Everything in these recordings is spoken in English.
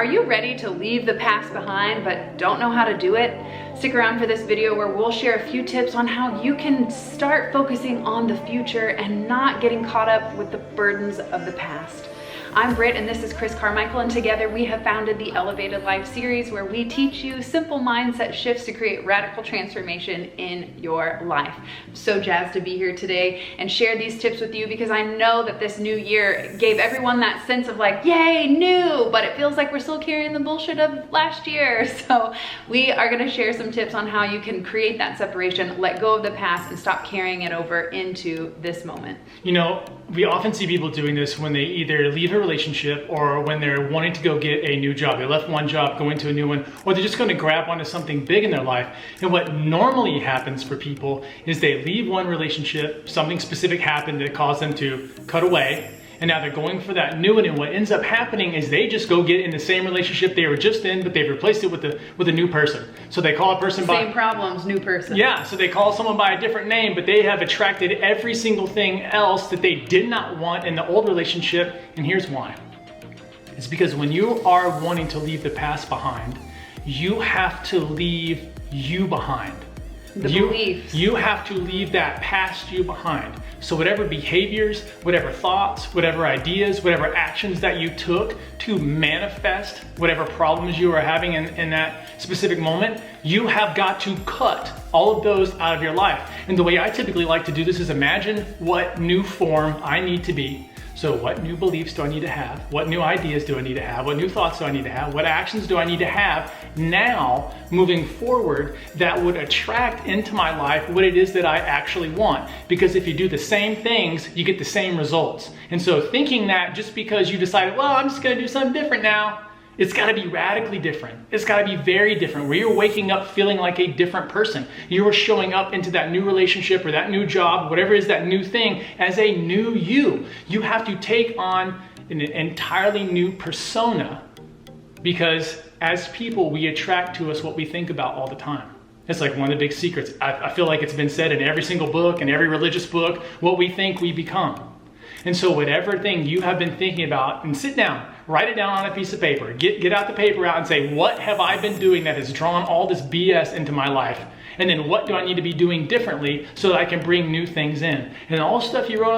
Are you ready to leave the past behind but don't know how to do it? Stick around for this video where we'll share a few tips on how you can start focusing on the future and not getting caught up with the burdens of the past. I'm Britt and this is Chris Carmichael, and together we have founded the Elevated Life series where we teach you simple mindset shifts to create radical transformation in your life. I'm so jazzed to be here today and share these tips with you because I know that this new year gave everyone that sense of like, yay, new, but it feels like we're still carrying the bullshit of last year. So we are gonna share some tips on how you can create that separation, let go of the past, and stop carrying it over into this moment. You know, we often see people doing this when they either leave a relationship or when they're wanting to go get a new job. They left one job, go into a new one, or they're just going to grab onto something big in their life. And what normally happens for people is they leave one relationship, something specific happened that caused them to cut away, and now they're going for that new one. And what ends up happening is they just go get in the same relationship they were just in, but they've replaced it with a new person. So they call a person by same problems, new person. Yeah, so they call someone by a different name, but they have attracted every single thing else that they did not want in the old relationship. And here's why. It's because when you are wanting to leave the past behind, you have to leave you behind. Beliefs. You have to leave that past you behind. So whatever behaviors, whatever thoughts, whatever ideas, whatever actions that you took to manifest whatever problems you are having in that specific moment, you have got to cut all of those out of your life. And the way I typically like to do this is imagine what new form I need to be. So what new beliefs do I need to have? What new ideas do I need to have? What new thoughts do I need to have? What actions do I need to have now moving forward that would attract into my life what it is that I actually want? Because if you do the same things, you get the same results. And so thinking that just because you decided, well, I'm just gonna do something different now, it's gotta be radically different. It's gotta be very different, where you're waking up feeling like a different person. You're showing up into that new relationship or that new job, whatever is that new thing, as a new you. You have to take on an entirely new persona, because as people, we attract to us what we think about all the time. It's like one of the big secrets. I feel like it's been said in every single book and every religious book, what we think we become. And so whatever thing you have been thinking about, and sit down, write it down on a piece of paper, get out the paper out and say, what have I been doing that has drawn all this BS into my life? And then what do I need to be doing differently so that I can bring new things in? And all the stuff you wrote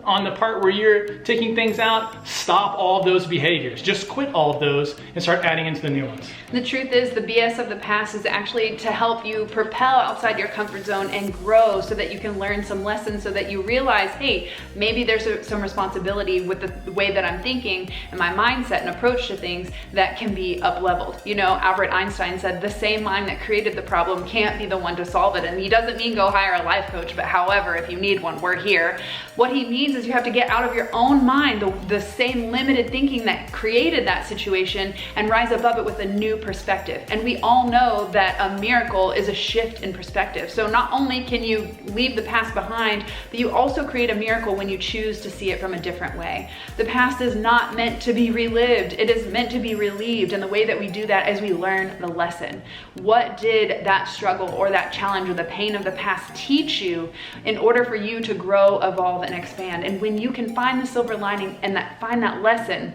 on the part where you're taking things out, stop all of those behaviors. Just quit all of those and start adding into the new ones. The truth is, the BS of the past is actually to help you propel outside your comfort zone and grow so that you can learn some lessons, so that you realize, hey, maybe there's some responsibility with the way that I'm thinking and my mindset and approach to things that can be up-leveled. You know, Albert Einstein said the same mind that created the problem can't be the one to solve it. And he doesn't mean go hire a life coach, but however, if you need one, we're here. What he means is you have to get out of your own mind, the same limited thinking that created that situation, and rise above it with a new perspective. And we all know that a miracle is a shift in perspective. So not only can you leave the past behind, but you also create a miracle when you choose to see it from a different way. The past is not meant to be relived. It is meant to be relieved. And the way that we do that is we learn the lesson. What did that struggle or that challenge or the pain of the past teach you in order for you to grow, evolve, and expand? And when you can find the silver lining and find that lesson,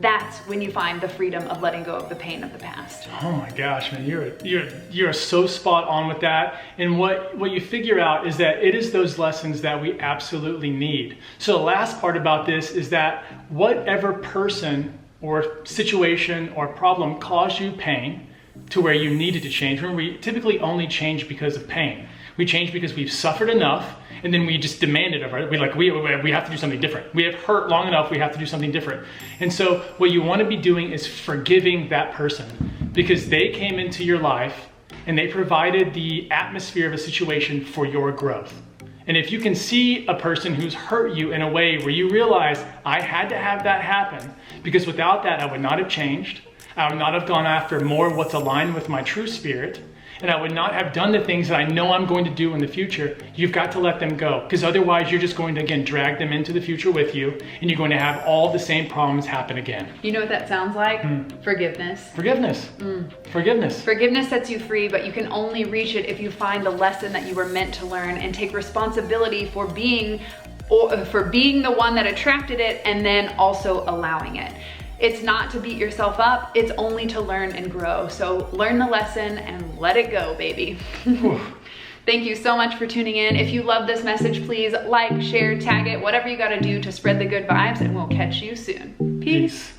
that's when you find the freedom of letting go of the pain of the past. Oh my gosh, man, you're so spot on with that. And what you figure out is that it is those lessons that we absolutely need. So the last part about this is that whatever person or situation or problem caused you pain to where you needed to change. Remember, we typically only change because of pain. We change because we've suffered enough, and then we just demand it of it. We have to do something different. We have hurt long enough, we have to do something different. And so what you want to be doing is forgiving that person, because they came into your life and they provided the atmosphere of a situation for your growth. And if you can see a person who's hurt you in a way where you realize, I had to have that happen, because without that I would not have changed. I would not have gone after more of what's aligned with my true spirit, and I would not have done the things that I know I'm going to do in the future. You've got to let them go, because otherwise you're just going to, again, drag them into the future with you, and you're going to have all the same problems happen again. You know what that sounds like? Forgiveness. Forgiveness. Forgiveness. Forgiveness sets you free, but you can only reach it if you find the lesson that you were meant to learn and take responsibility for being the one that attracted it, and then also allowing it. It's not to beat yourself up, it's only to learn and grow. So learn the lesson and let it go, baby. Thank you so much for tuning in. If you love this message, please like, share, tag it, whatever you gotta do to spread the good vibes, and we'll catch you soon. Peace.